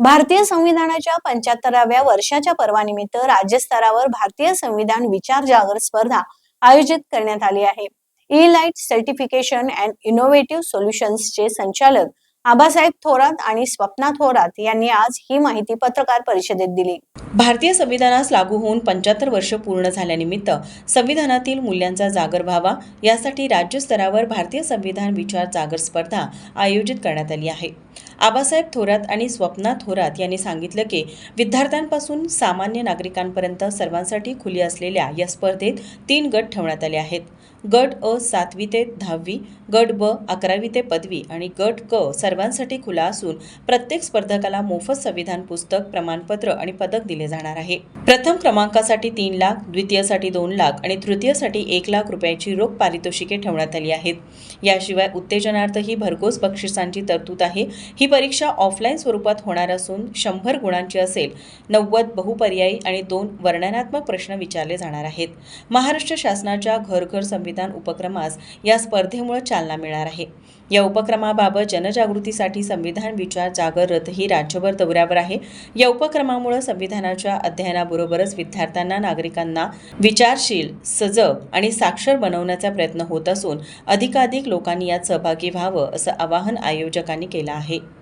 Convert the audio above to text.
भारतीय संविधानाच्या 75व्या वर्षाच्या पर्वानिमित्त राज्यस्तरावर भारतीय संविधान विचार जागर स्पर्धा आयोजित करण्यात आली आहे. E light certification and innovative सोल्युशन्सचे संचालक आबासाहेब थोरात आणि स्वप्ना थोरात यांनी आज ही माहिती पत्रकार परिषदेत दिली. भारतीय संविधानास लागू होऊन 75 वर्ष पूर्ण झाल्यानिमित्त संविधानातील मूल्यांचा जागर व्हावा यासाठी राज्यस्तरावर भारतीय संविधान विचार जागर स्पर्धा आयोजित करण्यात आली आहे. आबासाहेब थोरात आणि स्वप्ना थोरात यांनी सांगितलं की विद्यार्थ्यांपासून सामान्य नागरिकांपर्यंत सर्वांसाठी खुली असलेल्या या स्पर्धेत 3 गट ठेवण्यात आले आहेत. गट अ 7वी ते 10वी, गट ब 11वी ते पदवी आणि गट क सर्वांसाठी खुला असून प्रत्येक स्पर्धकाला मोफत संविधान पुस्तक, प्रमाणपत्र आणि पदक दिले जाणार आहे. प्रथम क्रमांकासाठी 3 लाख, द्वितीयसाठी 2 लाख आणि तृतीयसाठी 1 लाख रुपयाची रोख पारितोषिके ठेवण्यात आली आहेत. याशिवाय उत्तेजनार्थही भरघोस बक्षिसांची तरतूद आहे. ही परीक्षा ऑफलाईन स्वरूपात होणार असून 100 गुणांची असेल. 90 बहुपर्यायी आणि 2 वर्णनात्मक प्रश्न विचारले जाणार आहेत. महाराष्ट्र शासनाच्या घर घर संविधान उपक्रमास या स्पर्धेमुळे चालना मिळणार आहे. या उपक्रमाबाबत जनजागृतीसाठी संविधान विचार जागर रथही राज्यभर दौऱ्यावर आहे. या उपक्रमामुळे संविधानाच्या अध्ययनाबरोबरच विद्यार्थ्यांना, नागरिकांना विचारशील, सजग आणि साक्षर बनवण्याचा प्रयत्न होत असून अधिकाधिक लोकांनी यात सहभागी व्हावं असं आवाहन आयोजकांनी केलं आहे.